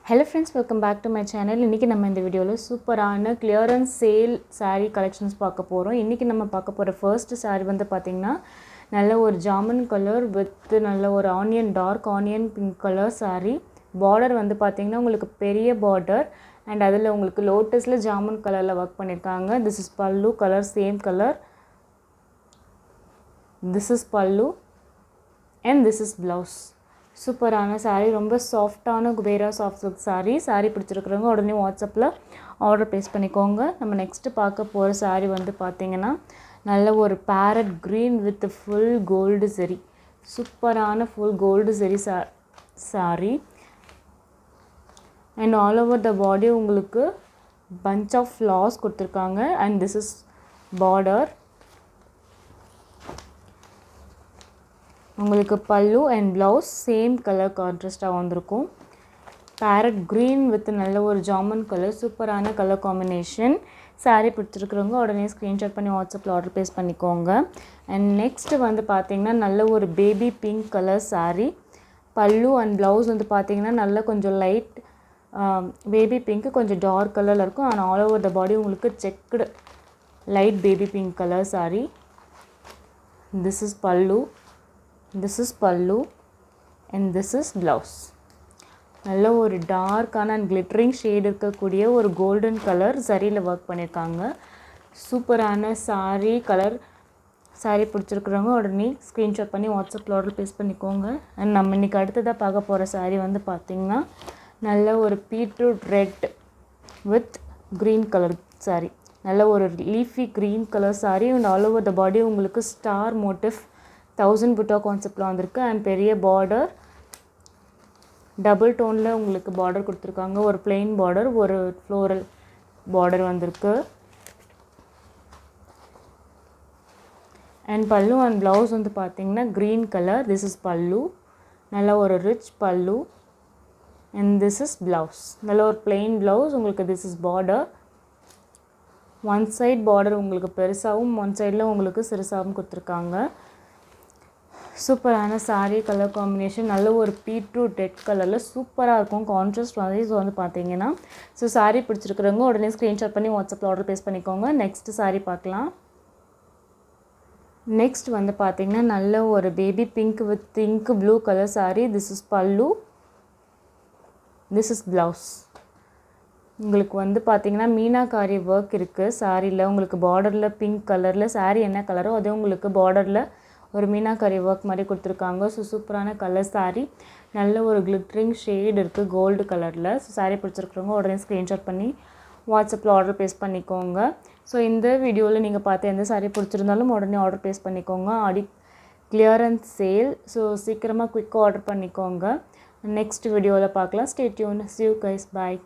Hello friends, welcome back to my channel. இன்னைக்கு நம்ம இந்த வீடியோல சூப்பரான clearance sale saree collections பார்க்க போறோம். இன்னைக்கு நம்ம பார்க்க போற first saree வந்து பாத்தீங்கன்னா நல்ல ஒரு ஜாமன் கலர் with நல்ல ஒரு dark onion pink color saree. border வந்து பாத்தீங்கன்னா உங்களுக்கு பெரிய border and அதுல உங்களுக்கு lotusல ஜாமன் கலர்ல வர்க் பண்ணிருக்காங்க. This is pallu color, same color. This is pallu and this is blouse. சூப்பரான saree ரொம்ப சாஃப்ட்டான குபேரா சாஃப்ட் சில்க் saree பிடிச்சிருக்கிறவங்க உடனே வாட்ஸ்அப்பில் ஆர்டர் ப்ளேஸ் பண்ணிக்கோங்க. நம்ம நெக்ஸ்ட் பார்க்க போகிற saree வந்து பார்த்தீங்கன்னா நல்ல ஒரு parrot green with full gold zari சூப்பரான full gold zari saree and all over the body உங்களுக்கு பஞ்ச் ஆஃப் ஃப்ளார்ஸ் கொடுத்துருக்காங்க அண்ட் திஸ் இஸ் பார்டர். உங்களுக்கு pallu and blouse same colour கான்ட்ராஸ்டாக வந்திருக்கும். பேரட் க்ரீன் வித் நல்ல ஒரு ஜாமன் கலர் சூப்பரான கலர் காம்பினேஷன். saree பிடிச்சிருக்கிறவங்க உடனே ஸ்க்ரீன்ஷாட் பண்ணி வாட்ஸ்அப்பில் ஆர்டர் ப்ளேஸ் பண்ணிக்கோங்க. அண்ட் நெக்ஸ்ட்டு வந்து பார்த்திங்கன்னா நல்ல ஒரு baby pink colour saree. Pallu and blouse வந்து பார்த்திங்கன்னா நல்ல கொஞ்சம் லைட் பேபி பிங்க்கு கொஞ்சம் டார்க் கலரில் இருக்கும். And all over the body உங்களுக்கு checked light baby pink colour saree. This is pallu. This is pallu and this is blouse. நல்ல ஒரு டார்க்கான அண்ட் கிளிட்டரிங் ஷேட் இருக்கக்கூடிய ஒரு கோல்டன் கலர் சரியில் ஒர்க் பண்ணியிருக்காங்க. சூப்பரான saree கலர் saree பிடிச்சிருக்கிறவங்க உடனே ஸ்க்ரீன்ஷாட் பண்ணி வாட்ஸ்அப்பில் ஆர்டர் ப்ளேஸ் பண்ணிக்கோங்க. அண்ட் நம்ம இன்றைக்கி அடுத்ததாக பார்க்க போகிற saree வந்து பார்த்திங்கன்னா நல்ல ஒரு beetroot red with green colour saree. நல்ல ஒரு leafy green colour saree and all over the body உங்களுக்கு ஸ்டார் மோட்டிவ் 1000 புட்டா கான்செப்டில் வந்திருக்கு. அண்ட் பெரிய பார்டர் டபுள் டோனில் உங்களுக்கு பார்டர் கொடுத்துருக்காங்க. ஒரு பிளெயின் பார்டர் ஒரு ஃப்ளோரல் பார்டர் வந்திருக்கு. அண்ட் பல்லு அண்ட் ப்ளவுஸ் வந்து பார்த்திங்கன்னா க்ரீன் கலர். திஸ் இஸ் பல்லு நல்ல ஒரு ரிச் பல்லு அண்ட் திஸ் இஸ் ப்ளவுஸ் நல்ல ஒரு பிளெயின் ப்ளவுஸ். உங்களுக்கு this is border one side border உங்களுக்கு பெருசாகவும் ஒன் சைடில் உங்களுக்கு சிறுசாகவும் கொடுத்துருக்காங்க. சூப்பரான saree கலர் காம்பினேஷன் நல்ல ஒரு பீட்ரூட் ரெட் கலரில் சூப்பராக இருக்கும் கான்ட்ராஸ்ட் வந்து பார்த்தீங்கன்னா. ஸோ saree பிடிச்சிருக்கிறவங்க உடனே ஸ்க்ரீன்ஷாட் பண்ணி வாட்ஸ்அப்பில் ஆர்டர் ப்ளேஸ் பண்ணிக்கோங்க. நெக்ஸ்ட் saree பார்க்கலாம். நெக்ஸ்ட் வந்து பார்த்தீங்கன்னா நல்ல ஒரு baby pink with pink blue colour saree. This is பல்லு, திஸ் இஸ் ப்ளவுஸ். உங்களுக்கு வந்து பார்த்தீங்கன்னா மீனாக்காரி ஒர்க் இருக்குது சாரியில். உங்களுக்கு பார்டரில் பிங்க் கலரில் saree என்ன கலரோ அதே உங்களுக்கு பார்டரில் ஒரு மீனாக்கரி ஒர்க் மாதிரி கொடுத்துருக்காங்க. ஸோ சூப்பரான கலர் saree நல்ல ஒரு கிளிட்டரிங் ஷேட் இருக்குது கோல்டு கலரில். ஸோ saree பிடிச்சிருக்கிறவங்க உடனே ஸ்க்ரீன்ஷாட் பண்ணி வாட்ஸ்அப்பில் ஆர்டர் ப்ளேஸ் பண்ணிக்கோங்க. ஸோ இந்த வீடியோவில் நீங்கள் பார்த்து எந்த saree பிடிச்சிருந்தாலும் உடனே ஆர்டர் ப்ளேஸ் பண்ணிக்கோங்க. Clearance sale. ஸோ சீக்கிரமாக குயிக்காக ஆர்டர் பண்ணிக்கோங்க. நெக்ஸ்ட் வீடியோவில் பார்க்கலாம். Stay tune. See you guys. Bye.